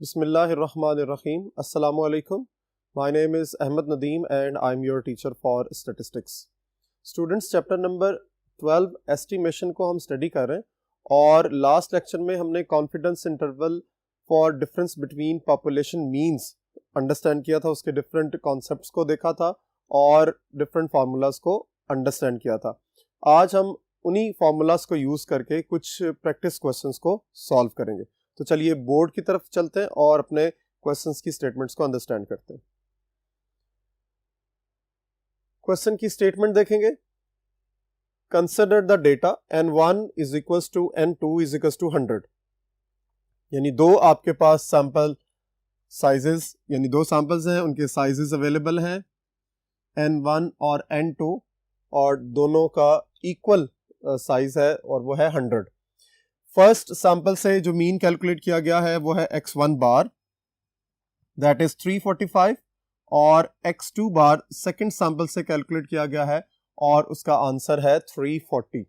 Bismillahirrahmanirrahim. Assalamu alaikum. My name is Ahmed Nadeem and I'm your teacher for statistics. Students, chapter number 12 estimation को हम study कर रहे हैं और last lecture में हमने confidence interval for difference between population means understand किया था, उसके डिफरेंट कॉन्सेप्ट्स को देखा था और डिफरेंट फार्मूलाज को अंडरस्टैंड किया था। आज हम उन्हीं फार्मूलाज को यूज़ करके कुछ प्रैक्टिस क्वेश्चंस को सॉल्व करेंगे। तो चलिए बोर्ड की तरफ चलते हैं और अपने क्वेश्चंस की स्टेटमेंट्स को अंडरस्टैंड करते हैं। क्वेश्चन की स्टेटमेंट देखेंगे। Consider the data n1 is equals to n2 is equals to 100, यानी दो आपके पास सैंपल साइजेस, यानी दो सैंपल्स हैं, उनके साइजेस अवेलेबल हैं n1 और n2 और दोनों का इक्वल साइज है और वो है 100। फर्स्ट सैंपल से जो मीन कैलकुलेट किया गया है वो है x1 बार, दैट इज 345, और x2 बार सेकंड सैंपल से कैलकुलेट किया गया है और उसका आंसर है 340।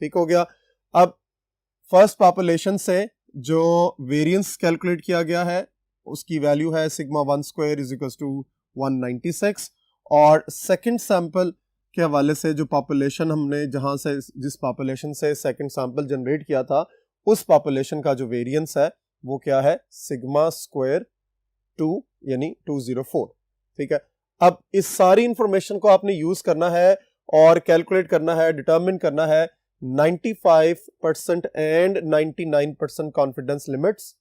ठीक हो गया। अब फर्स्ट पॉपुलेशन से जो वेरिएंस कैलकुलेट किया गया है उसकी वैल्यू है sigma 1 square is equal to 196, और सेकंड सैंपल के हवाले से जो पॉपुलेशन हमने जहां से जिस पॉपुलेशन से सेकंड सैंपल जनरेट किया था उस पॉपुलेशन का जो वेरिएंस है वो क्या है, सिग्मा स्क्वायर 2 यानी 204। ठीक है। अब इस सारी इंफॉर्मेशन को आपने यूज करना है और कैलकुलेट करना है, डिटरमिन करना है 95% and 99% confidence limits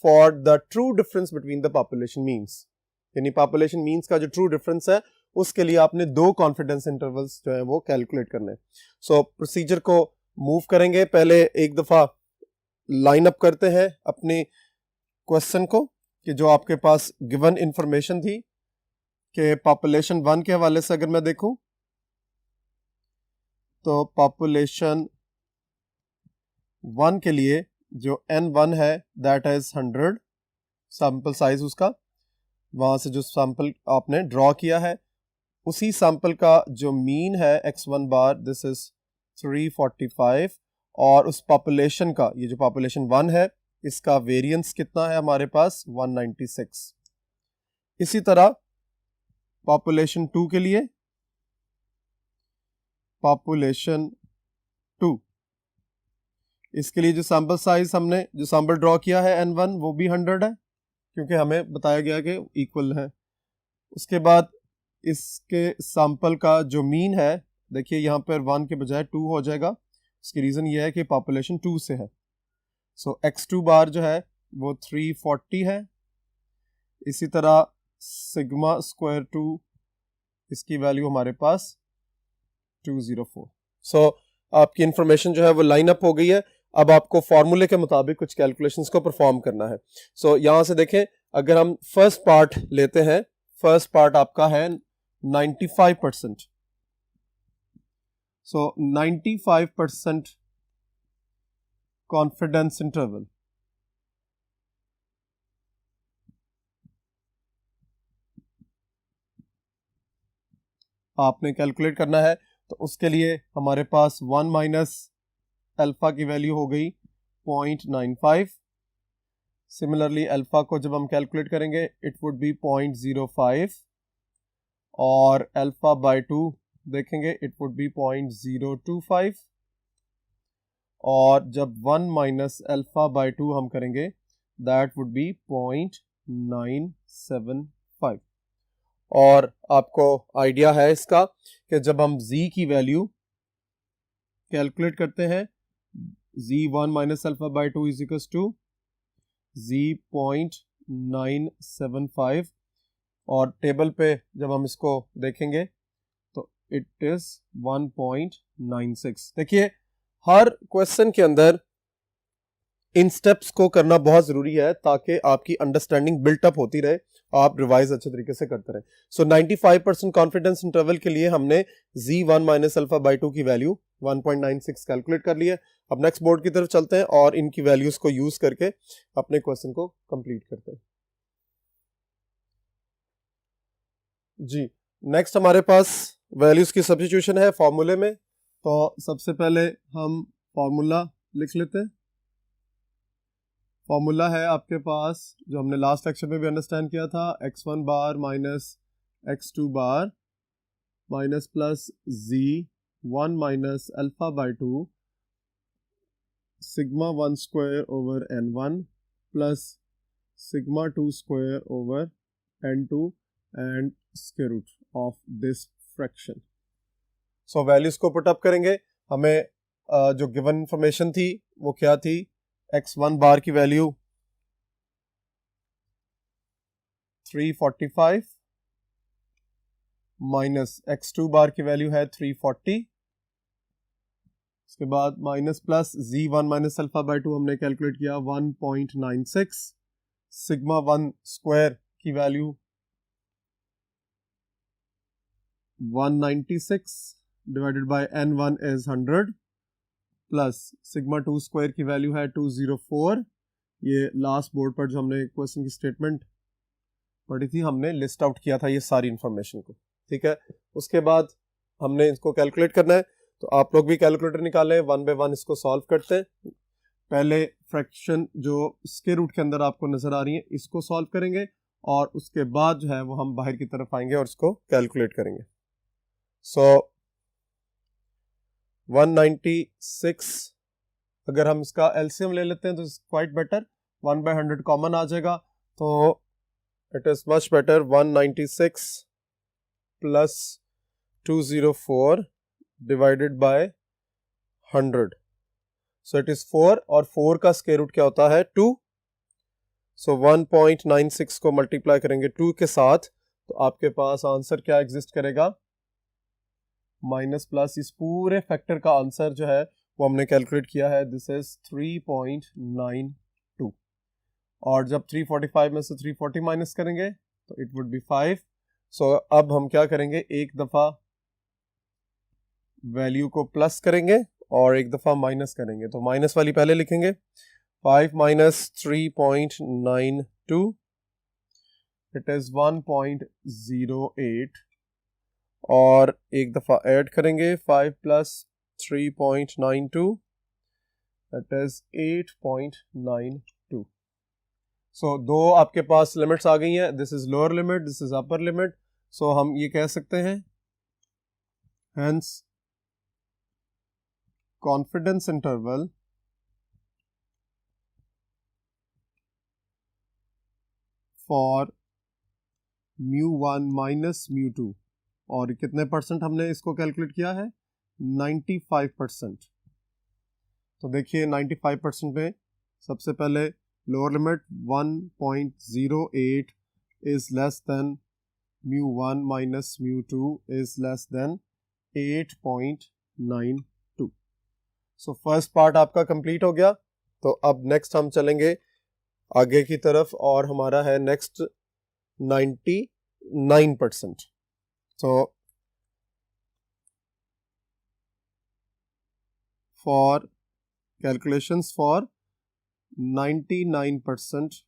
for the true difference between the population means, यानी पॉपुलेशन मीन्स का जो ट्रू डिफरेंस है उसके लिए आपने दो कॉन्फिडेंस इंटरवल्स जो है वो कैलकुलेट करने। सो प्रोसीजर को मूव करेंगे। पहले एक दफा लाइन अप करते हैं अपने क्वेश्चन को कि जो आपके पास गिवन इंफॉर्मेशन थी कि पॉपुलेशन 1 के हवाले से अगर मैं देखूं तो पॉपुलेशन 1 के लिए जो n1 है दैट इज 100 सैंपल साइज उसका, वहां से जो सैंपल आपने ड्रॉ किया है उसी सैंपल का जो मीन है x1 बार दिस इज 345, और उस पॉपुलेशन का, ये जो पॉपुलेशन 1 है इसका वेरिएंस कितना है हमारे पास 196। इसी तरह पॉपुलेशन 2 के लिए, पॉपुलेशन 2 इसके लिए जो सैंपल साइज हमने जो सैंपल ड्रॉ किया है n1 वो भी 100 है क्योंकि हमें बताया गया कि इक्वल है। उसके बाद इसके सैंपल का जो मीन है, देखिए यहाँ पर 1 के बजाय 2 हो जाएगा, इसकी रीज़न ये है कि पॉपुलेशन 2 से है। सो x2 बार जो है वो 340 है। इसी तरह सिग्मा स्क्वायर 2 इसकी वैल्यू हमारे पास 204। सो आपकी इंफॉर्मेशन जो है वो लाइन अप हो गई है। अब आपको फॉर्मूले के मुताबिक कुछ कैलकुलेशंस को परफॉर्म करना है। सो यहाँ से देखें, अगर हम फर्स्ट पार्ट लेते हैं, फर्स्ट पार्ट आपका है 95%। सो 95% कॉन्फिडेंस इंटरवल, आपने कैलकुलेट करना है। तो उसके लिए हमारे पास 1 माइनस अल्फा की वैल्यू हो गई 0.95। सिमिलरली अल्फा को जब हम कैलकुलेट करेंगे इट वुड बी 0.05, और अल्फा बाय 2 देखेंगे इट वुड बी 0.025, और जब 1 माइनस अल्फा बाय 2 हम करेंगे दैट वुड बी 0.975। और आपको आइडिया है इसका कि जब हम z की वैल्यू कैलकुलेट करते हैं, z1 minus alpha by 2 is equal to z.975, और टेबल पे जब हम इसको देखेंगे तो इट इज 1.96। देखिए हर क्वेश्चन के अंदर इन स्टेप्स को करना बहुत जरूरी है ताकि आपकी अंडरस्टैंडिंग बिल्टअप होती रहे, आप रिवाइज अच्छे तरीके से करते रहे। सो 95% कॉन्फिडेंस इंटरवल के लिए हमने z1 माइनस अल्फा बाय 2 की वैल्यू 1.96 कैलकुलेट कर लिया। अब नेक्स्ट बोर्ड की तरफ चलते हैं और इनकी वैल्यूज को यूज करके अपने क्वेश्चन को कंप्लीट करते हैं। जी, नेक्स्ट हमारे पास वैल्यूज की सब्स्टिट्यूशन है फॉर्मूले में। तो सबसे पहले हम फॉर्मूला लिख लेते हैं। फॉर्मूला है आपके पास जो हमने लास्ट लेक्चर में भी अंडरस्टैंड किया था, x1 bar minus x2 bar minus plus z1 minus alpha by 2 sigma 1 square over n1 plus sigma 2 square over n2 and square root of this fraction. So values को put up करेंगे। हमें जो given information थी वो क्या थी, x1 बार की value 345 minus x2 बार की वैल्यू है 340, उसके बाद minus plus z1 minus alpha by 2 हमने कैलकुलेट किया 1.96, सिग्मा 1 स्क्वायर की value 196 divided by n1 is 100 plus sigma 2 square की वैल्यू है 204। ये लास्ट बोर्ड पर जो हमने क्वेश्चन की स्टेटमेंट पढ़ी थी हमने लिस्ट आउट किया था ये सारी इंफॉर्मेशन को, ठीक है। उसके बाद हमने इसको कैलकुलेट करना है, तो आप लोग भी कैलकुलेटर निकालें, 1 बाय 1 इसको सॉल्व करते हैं। पहले फ्रैक्शन जो स्क्वायर रूट के अंदर आपको नजर आ रही है इसको सॉल्व करेंगे और उसके बाद जो है वो हम बाहर की तरफ आएंगे और इसको कैलकुलेट करेंगे। सो 196 अगर हम इसका एलसीएम ले लेते हैं तो क्वाइट बेटर, 1 बाय 100 कॉमन आ जाएगा, तो it is much better 196 plus 204 divided by 100, so it is 4 और 4 का स्क्वायर रूट क्या होता है 2, सो 1.96 को मल्टीप्लाई करेंगे 2 के साथ तो आपके पास आंसर क्या एग्जिस्ट करेगा, माइनस प्लस इस पूरे फैक्टर का आंसर जो है वो हमने कैलकुलेट किया है, दिस इज 3.92 और जब 345 में से 340 माइनस करेंगे तो इट वुड बी 5। सो अब हम क्या करेंगे, एक दफा वैल्यू को प्लस करेंगे और एक दफा माइनस करेंगे, तो माइनस वाली पहले लिखेंगे, 5 माइनस 3.92 इट इज 1.08 और एक दफा ऐड करेंगे 5 प्लस 3.92 दैट इज 8.92। सो दो आपके पास लिमिट्स आ गई हैं, this is lower limit, this is upper limit, so हम ये कह सकते हैं hence confidence interval for μ1 minus μ2, और कितने परसेंट हमने इसको कैलकुलेट किया है, 95%। तो देखिए 95% में सबसे पहले lower limit 1.08 is less than μ1 minus μ2 is less than 8.92। So first part आपका कंप्लीट हो गया। तो अब नेक्स्ट हम चलेंगे आगे की तरफ और हमारा है next 99%। So for calculations for 99%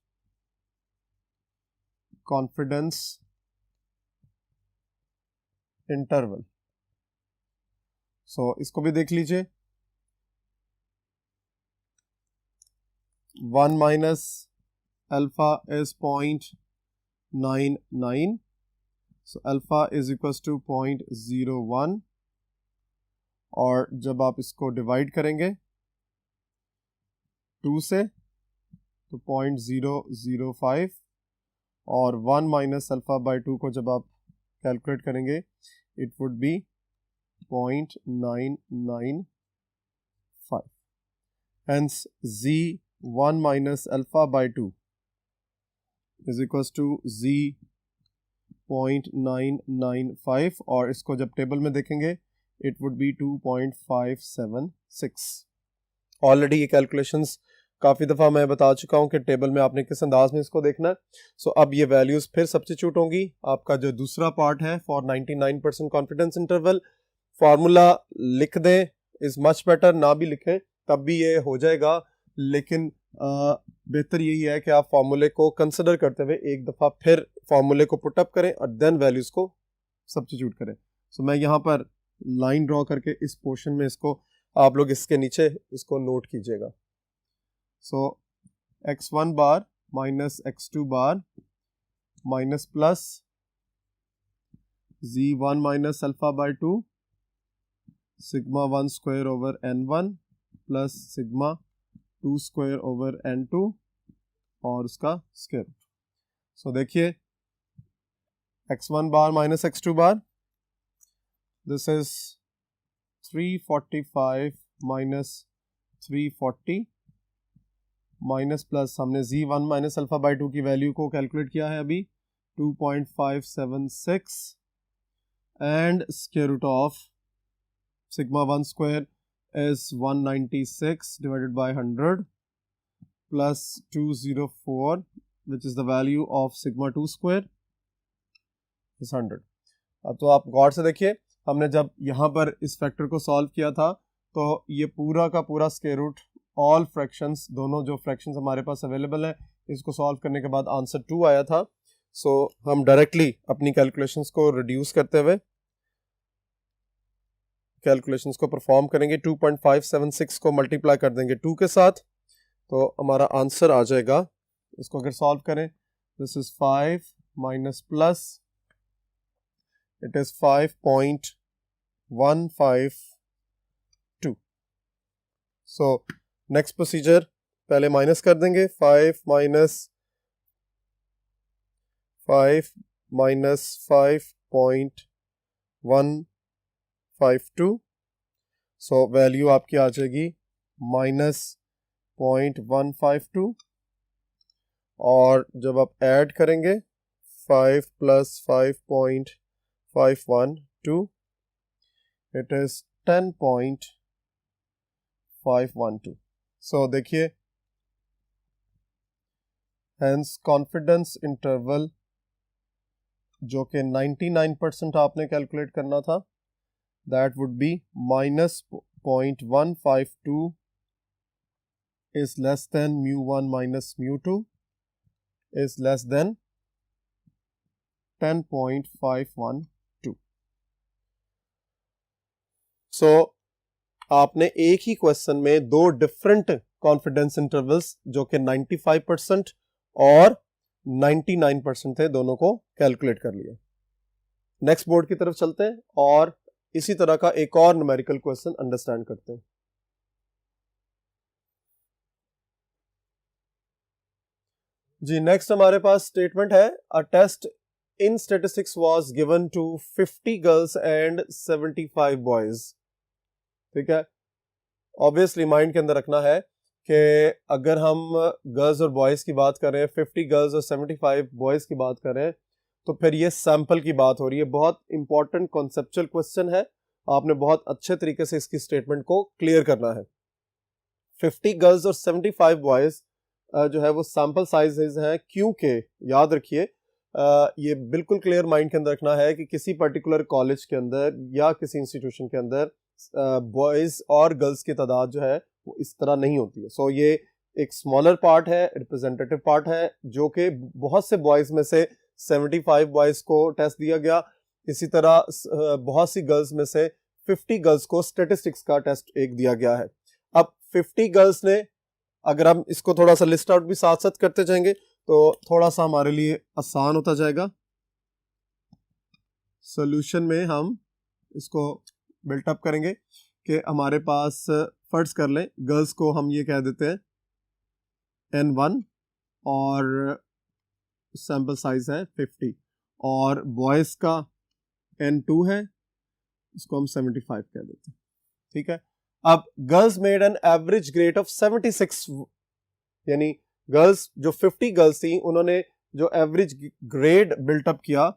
confidence interval, so इसको भी देख लीजिए, 1 minus alpha is 0.99, so alpha is equals to 0.01 और जब आप इसको डिवाइड करेंगे 2 से तो 0.005 और 1 माइनस अल्फा बाई 2 को जब आप कैलकुलेट करेंगे it would be 0.995, hence z1 minus alpha by 2 is equals to z.995 और इसको जब टेबल में देखेंगे इट वुड बी 2.576। ऑलरेडी ये कैलकुलेशंस काफ़ी दफ़ा मैं बता चुका हूँ कि टेबल में आपने किस अंदाज में इसको देखना है। सो अब ये वैल्यूज़ फिर सब्स्टिट्यूट होंगी। आपका जो दूसरा पार्ट है फॉर 99% कॉन्फिडेंस इंटरवल, फार्मूला लिख दें इज़ मच बेटर, ना भी लिखें तब भी ये हो जाएगा, लेकिन बेहतर यही है कि आप फार्मूले को कंसिडर करते हुए एक दफ़ा फिर फार्मूले को पुटअप करें और देन वैल्यूज़ को सब्स्टिट्यूट करें। सो मैं यहाँ पर लाइन ड्रॉ करके इस पोर्शन में इसको आप लोग इसके नीचे इसको नोट कीजिएगा। सो x1 bar minus x2 bar minus plus z1 minus alpha by 2 sigma 1 square over n1 plus sigma 2 square over n2 और उसका स्क्वायर। सो देखिए x1 bar minus x2 bar, this is 345 minus 340 minus plus हमने z1 minus alpha by 2 की value को calculate किया है अभी 2.576 and square root of sigma 1 square is 196 divided by 100 plus 204 which is the value of sigma 2 square is 100। अब तो आप गौर से देखिए, हमने जब यहाँ पर इस फैक्टर को सॉल्व किया था तो ये पूरा का पूरा स्क्वायर रूट ऑल फ्रैक्शंस, दोनों जो फ्रैक्शंस हमारे पास अवेलेबल है, इसको सॉल्व करने के बाद आंसर 2 आया था। सो हम डायरेक्टली अपनी कैलकुलेशंस को रिड्यूस करते हुए कैलकुलेशंस को परफॉर्म करेंगे। 2.576 को मल्टीप्लाई कर देंगे 2 के साथ तो हमारा आंसर आ जाएगा। इसको अगर सॉल्व करें, this is 5 minus plus it is 5.152। So next procedure, पहले माइनस कर देंगे 5 माइनस 5.152। सो वैल्यू आपकी आ जाएगी -0.152 और जब आप ऐड करेंगे 5 प्लस 5.512 इट इज 10.512। सो देखिए हेंस कॉन्फिडेंस इंटरवल जो कि 99% आपने कैलकुलेट करना था, that would be -0.152 is less than mu1 minus mu2 is less than 10.512। So आपने एक ही क्वेश्चन में दो डिफरेंट कॉन्फिडेंस इंटरवल्स जो कि 95% और 99% थे, दोनों को कैलकुलेट कर लिया। नेक्स्ट बोर्ड की तरफ चलते हैं और इसी तरह का एक और न्यूमेरिकल क्वेश्चन अंडरस्टैंड करते हैं। जी नेक्स्ट हमारे पास स्टेटमेंट है, a test in statistics was given to 50 girls and 75 boys. ठीक है, ऑब्वियसली माइंड के अंदर रखना है कि अगर हम गर्ल्स और बॉयज की बात करें, 50 गर्ल्स और 75 बॉयज की बात करें, तो फिर ये सैंपल की बात हो रही है। बहुत इंपॉर्टेंट कॉन्सेप्चुअल क्वेश्चन है, आपने बहुत अच्छे तरीके से इसकी स्टेटमेंट को क्लियर करना है। 50 गर्ल्स और 75 बॉयज जो है वो सैंपल साइजेस हैं, क्योंकि याद रखिए ये बिल्कुल क्लियर माइंड के अंदर रखना है कि किसी पर्टिकुलर कॉलेज के अंदर या किसी इंस्टीट्यूशन के अंदर बॉयज और गर्ल्स की तादाद जो है वो इस तरह नहीं होती है। सो ये एक स्मॉलर पार्ट है, रिप्रेजेंटेटिव पार्ट है, जो कि बहुत से बॉयज में से 75 बॉयज को टेस्ट दिया गया, इसी तरह बहुत सी गर्ल्स में से 50 गर्ल्स को स्टैटिस्टिक्स का टेस्ट एक दिया गया है। अब 50 गर्ल्स ने, अगर हम इसको थोड़ा सा लिस्ट आउट भी साथ साथ करते जाएंगे तो थोड़ा सा हमारे लिए आसान होता जाएगा। सॉल्यूशन में हम इसको बिल्टअप करेंगे कि हमारे पास फर्ज कर लें गर्ल्स को हम ये कह देते हैं N1 और सैंपल साइज है 50 और बॉयज का N2 है, इसको हम 75 कह देते हैं। ठीक है, अब girls made an average grade of 76, यानी गर्ल्स जो 50 गर्ल्स थी उन्होंने जो एवरेज ग्रेड बिल्टअप किया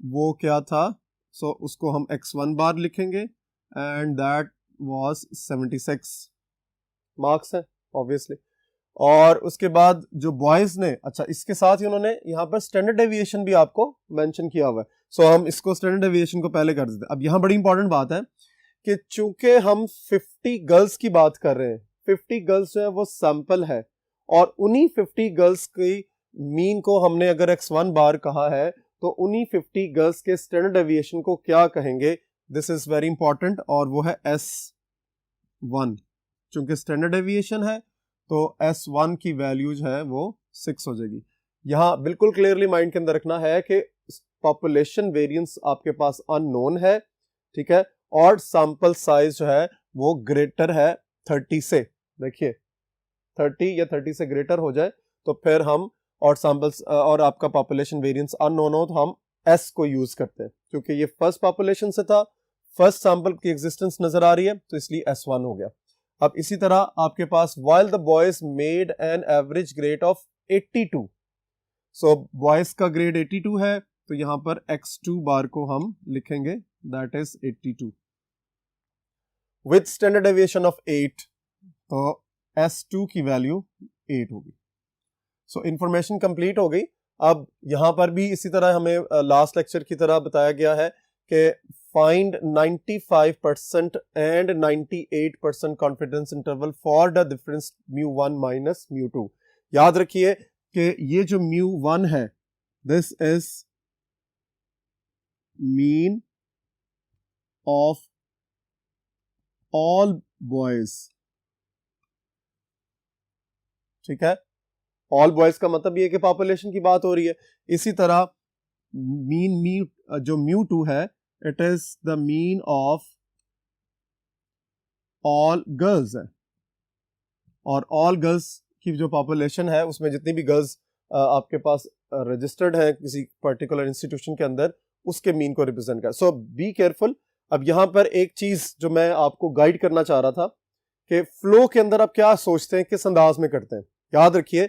वो क्या था। सो उसको हम x1 बार लिखेंगे एंड दैट वाज 76 मार्क्स है ऑब्वियसली। और उसके बाद जो बॉयज ने, अच्छा इसके साथ ही उन्होंने यहाँ पर स्टैंडर्ड डेविएशन भी आपको मेंशन किया हुआ है। सो हम इसको स्टैंडर्ड डेविएशन को पहले कर देते हैं। अब यहाँ बड़ी इंपॉर्टेंट बात है कि चूंकि हम 50 गर्ल्स की बात कर रहे हैं, 50 गर्ल्स जो है वो सैंपल है और उन्हीं 50 गर्ल्स की मीन को हमने अगर x1 बार कहा है तो उन्हीं 50 गर्ल्स के स्टैंडर्ड डेविएशन को क्या कहेंगे, दिस इज वेरी इंपॉर्टेंट, और वो है S1। चूंकि स्टैंडर्ड डेविएशन है तो S1 की वैल्यू जो है वो 6 हो जाएगी। यहाँ बिल्कुल क्लियरली माइंड के अंदर रखना है कि पॉपुलेशन वेरिएंस आपके पास अननोन है, ठीक है, और सैंपल साइज जो है वो ग्रेटर है 30 से। देखिए 30 या 30 से ग्रेटर हो जाए तो फिर हम, और सैंपल्स और आपका पॉपुलेशन वेरिएंस अननोन हो तो हम S को यूज करते हैं, क्योंकि ये फर्स्ट पॉपुलेशन से था, फर्स्ट सैंपल की एग्जिस्टेंस नजर आ रही है तो इसलिए S1 हो गया। अब इसी तरह आपके पास while the boys made an average grade of 82, so boys का ग्रेड 82 है तो यहां पर x2 बार को हम लिखेंगे that is 82 with standard deviation of 8, तो S2 की वैल्यू 8 होगी। सो इंफॉर्मेशन कंप्लीट हो गई। अब यहां पर भी इसी तरह हमें लास्ट लेक्चर की तरह बताया गया है कि find 95% and 98% confidence interval for the difference μ1 minus μ2। याद रखिए कि ये जो μ1 है this is mean of all boys, ठीक है, ऑल बॉयज का मतलब ये कि पॉपुलेशन की बात हो रही है। इसी तरह मीन जो μ2 है it is the mean of all girls है, और ऑल गर्ल्स की जो पॉपुलेशन है उसमें जितनी भी गर्ल्स आपके पास रजिस्टर्ड है किसी पर्टिकुलर इंस्टीट्यूशन के अंदर, उसके मीन को रिप्रेजेंट कर। सो बी केयरफुल। अब यहां पर एक चीज जो मैं आपको गाइड करना चाह रहा था कि फ्लो के अंदर आप क्या सोचते हैं, किस अंदाज में करते हैं। याद रखिए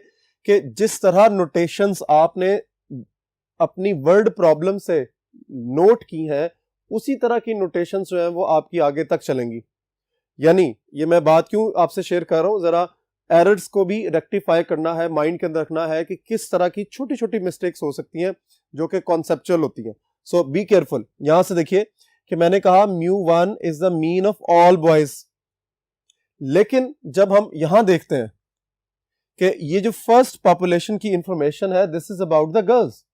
कि जिस तरह नोटेशंस आपने अपनी वर्ड प्रॉब्लम से नोट की हैं उसी तरह की नोटेशंस जो हैं वो आपकी आगे तक चलेंगी। यानी ये मैं बात क्यों आपसे शेयर कर रहा हूं, जरा एरर्स को भी रेक्टिफाई करना है, माइंड के अंदर रखना है कि किस तरह की छोटी छोटी मिस्टेक्स हो सकती हैं जो कि कॉन्सेप्चुअल होती हैं। So be careful. यहां से देखिए कि मैंने कहा μ1 is the mean of all boys, लेकिन जब हम यहां देखते हैं कि ये जो फर्स्ट पॉपुलेशन की इंफॉर्मेशन है this is about the girls,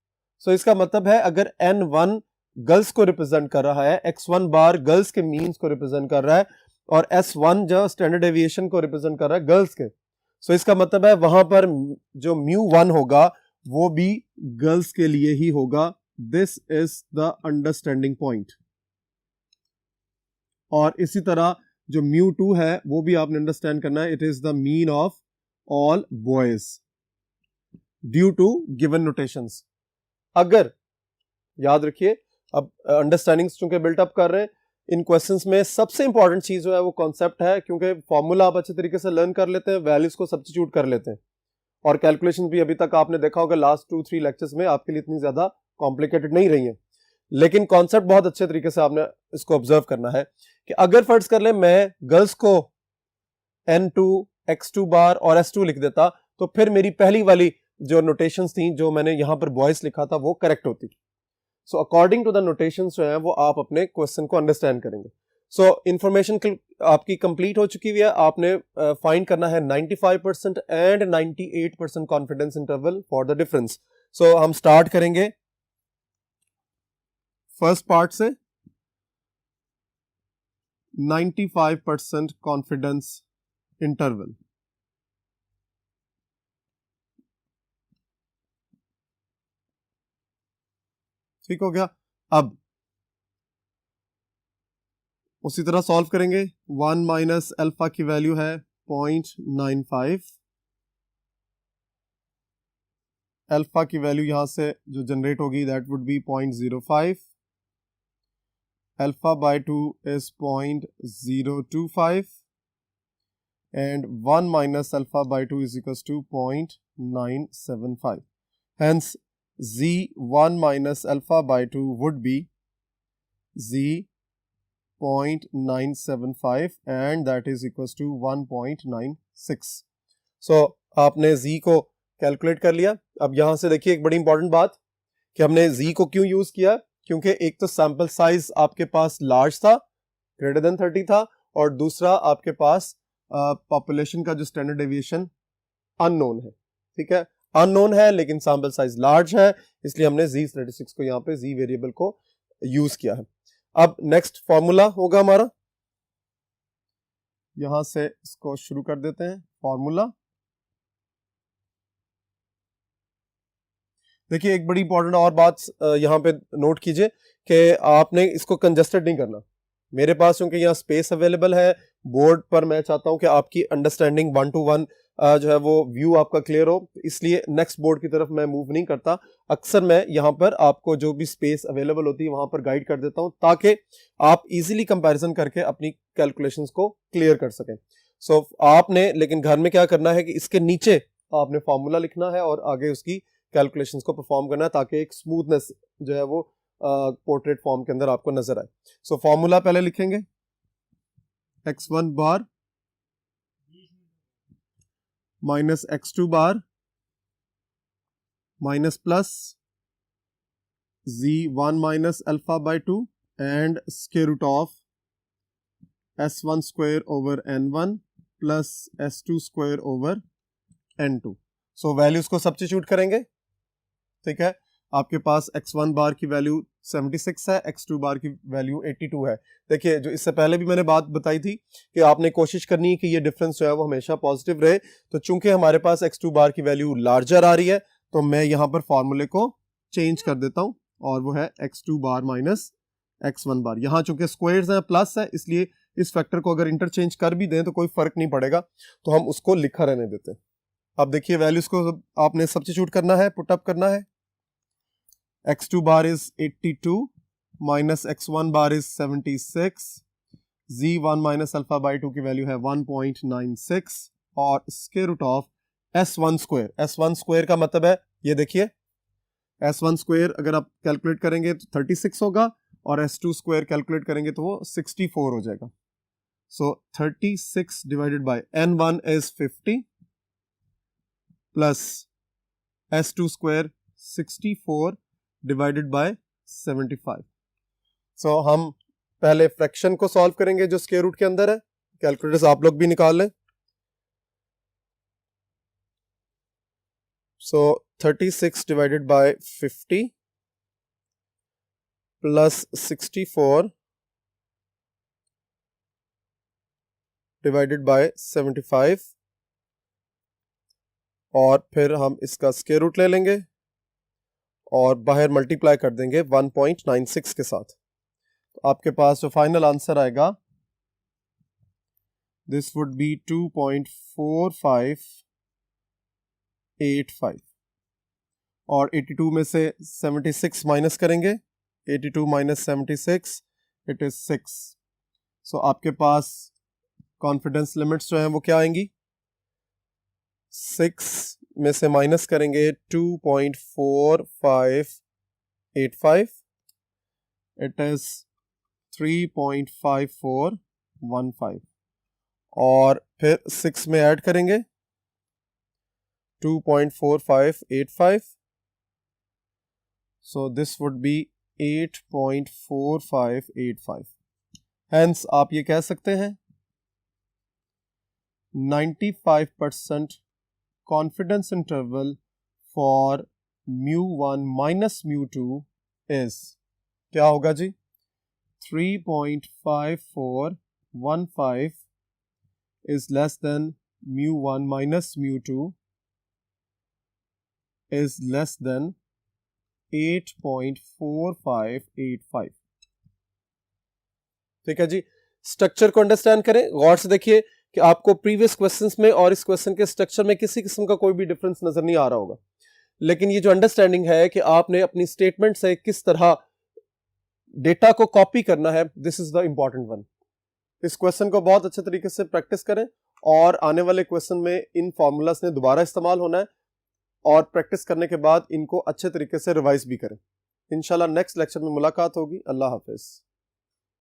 so इसका मतलब है अगर N1 गर्ल्स को रिप्रेजेंट कर रहा है, X1 बार गर्ल्स के मीन्स को रिप्रेजेंट कर रहा है, और S1 जो स्टैंडर्ड डेविएशन को रिप्रेजेंट कर रहा है गर्ल्स के, सो इसका मतलब है वहां पर जो μ1 होगा वो भी गर्ल्स के लिए ही होगा। This is the understanding point. और इसी तरह जो μ2 है वो भी आपने अंडरस्टैंड करना है, it is the mean of all boys due to given notations. अगर याद रखिए अब अंडरस्टैंडिंग्स चूंकि बिल्टअप कर रहे हैं, इन क्वेश्चंस में सबसे इंपॉर्टेंट चीज जो है वो कॉन्सेप्ट है, क्योंकि फॉर्मूला आप अच्छे तरीके से लर्न कर लेते हैं, वैल्यूज को सब्स्टिट्यूट कर लेते हैं, और कैलकुलेशन भी अभी तक आपने देखा होगा लास्ट 2-3 लेक्चर्स में आपके लिए इतनी ज्यादा कॉम्प्लिकेटेड नहीं रही है, लेकिन कॉन्सेप्ट बहुत अच्छे तरीके से आपने इसको ऑब्जर्व करना है कि अगर फर्ज कर ले मैं गर्ल्स को N2 X2 बार और S2 लिख देता तो फिर मेरी पहली वाली जो नोटेशंस थी जो मैंने यहां पर बॉयज लिखा था वो करेक्ट होती। So according to the notations जो है वो आप अपने क्वेश्चन को अंडरस्टैंड करेंगे। सो इंफॉर्मेशन आपकी कंप्लीट हो चुकी है, आपने फाइंड करना है 95% and 98% confidence interval for the difference. So हम स्टार्ट करेंगे फर्स्ट पार्ट से, 95% कॉन्फिडेंस इंटरवल। ठीक हो गया। अब उसी तरह सॉल्व करेंगे। 1 माइनस अल्फा की वैल्यू है 0.95, अल्फा की वैल्यू यहां से जो जनरेट होगी that would be 0.05, alpha by 2 is 0.025 and 1 minus alpha by 2 is equals to 0.975. Hence, Z1 minus alpha by 2 would be Z.975 and that is equals to 1.96. So, आपने Z को calculate कर लिया। अब यहां से देखिए एक बड़ी इंपॉर्टेंट बात कि हमने Z को क्यों यूज किया, क्योंकि एक तो सैंपल साइज आपके पास लार्ज था, ग्रेटर देन 30 था, और दूसरा आपके पास पॉपुलेशन का जो स्टैंडर्ड डेविएशन अननोन है। ठीक है, अननोन है लेकिन सैंपल साइज लार्ज है, इसलिए हमने Z स्टैटिस्टिक्स को यहाँ पे Z वेरिएबल को यूज किया है। अब नेक्स्ट फॉर्मूला होगा हमारा, यहां से इसको शुरू कर देते हैं। फॉर्मूला देखिए एक बड़ी इंपॉर्टेंट और बात यहाँ पे नोट कीजिए कि आपने इसको कंजस्टेड नहीं करना। मेरे पास क्योंकि यहाँ स्पेस अवेलेबल है बोर्ड पर, मैं चाहता हूँ कि आपकी अंडरस्टैंडिंग 1 to 1 जो है वो व्यू आपका क्लियर हो, इसलिए नेक्स्ट बोर्ड की तरफ मैं मूव नहीं करता। अक्सर मैं यहाँ पर आपको जो भी स्पेस अवेलेबल होती है वहां पर गाइड कर देता हूँ ताकि आप इजीली कंपैरिजन करके अपनी कैलकुलेशंस को क्लियर कर सकें। सो आपने लेकिन घर में क्या करना है कि इसके नीचे आपने फॉर्मूला लिखना है और आगे उसकी कैलकुलेशंस को परफॉर्म करना है ताकि एक स्मूथनेस जो है वो पोर्ट्रेट फॉर्म के अंदर आपको नजर आए। सो फॉर्मूला पहले लिखेंगे, x1 bar minus x2 bar minus plus z1 minus alpha by 2 and square root of s1 square over n1 plus s2 square over n2। So values को सब्स्टिट्यूट करेंगे, ठीक है। आपके पास x1 बार की वैल्यू 76 है, x2 बार की वैल्यू 82 है। देखिए जो इससे पहले भी मैंने बात बताई थी कि आपने कोशिश करनी है कि ये डिफरेंस जो है वो हमेशा पॉजिटिव रहे। तो चूंकि हमारे पास x2 बार की वैल्यू लार्जर आ रही है तो मैं यहाँ पर फॉर्मूले को चेंज कर देता हूँ और वो है x2 बार माइनस x1 बार। यहाँ चूंकि स्क्वायर्स हैं प्लस है इसलिए इस फैक्टर को अगर इंटरचेंज कर भी दें तो कोई फर्क नहीं पड़ेगा, तो हम उसको लिखा रहने देते हैं। अब देखिए वैल्यूज को आपने सब्स्टिट्यूट करना है, पुटअप करना है। x2 bar is 82 minus x1 bar is 76, z1 minus alpha by 2 की वैल्यू है 1.96 और square root of s1 square. s1 square का मतलब है ये देखिए s1 स्क्वायर अगर आप कैलकुलेट करेंगे तो 36 होगा और s2 स्क्वायर कैलकुलेट करेंगे तो वो 64 हो जाएगा। सो 36 divided by n1 is 50 plus s2 square 64 divided by 75। सो हम पहले फ्रैक्शन को सॉल्व करेंगे जो स्क्वायर रूट के अंदर है। कैलकुलेटर्स आप लोग भी निकाल लें। सो 36 divided by 50 plus 64 divided by 75 और फिर हम इसका स्क्वायर रूट ले लेंगे और बाहर मल्टीप्लाई कर देंगे 1.96 के साथ। तो आपके पास जो फाइनल आंसर आएगा दिस वुड बी 2.4585 और 82 में से 76 माइनस करेंगे, 82 माइनस 76 इट इज 6। सो आपके पास कॉन्फिडेंस लिमिट्स जो हैं वो क्या आएंगी, 6 में से माइनस करेंगे 2.4585 इट इज 3.5415 और फिर 6 में ऐड करेंगे 2.4585 so this would be 8.4585। Hence आप ये कह सकते हैं 95% confidence interval for mu1 minus mu2 is क्या होगा जी, 3.5415 is less than mu1 minus mu2 is less than 8.4585। ठीक है जी। स्ट्रक्चर को अंडरस्टैंड करें, गौर से देखिए कि आपको प्रीवियस क्वेश्चंस में और इस क्वेश्चन के स्ट्रक्चर में किसी किस्म का कोई भी डिफरेंस नजर नहीं आ रहा होगा, लेकिन ये जो अंडरस्टैंडिंग है कि आपने अपनी स्टेटमेंट से किस तरह डेटा को कॉपी करना है, this is the important one. इस क्वेश्चन को बहुत अच्छे तरीके से प्रैक्टिस करें और आने वाले क्वेश्चन में इन फॉर्मूलास ने दोबारा इस्तेमाल होना है और प्रैक्टिस करने के बाद इनको अच्छे तरीके से रिवाइज भी करें। इंशाल्लाह नेक्स्ट लेक्चर में मुलाकात होगी। अल्लाह हाफिज।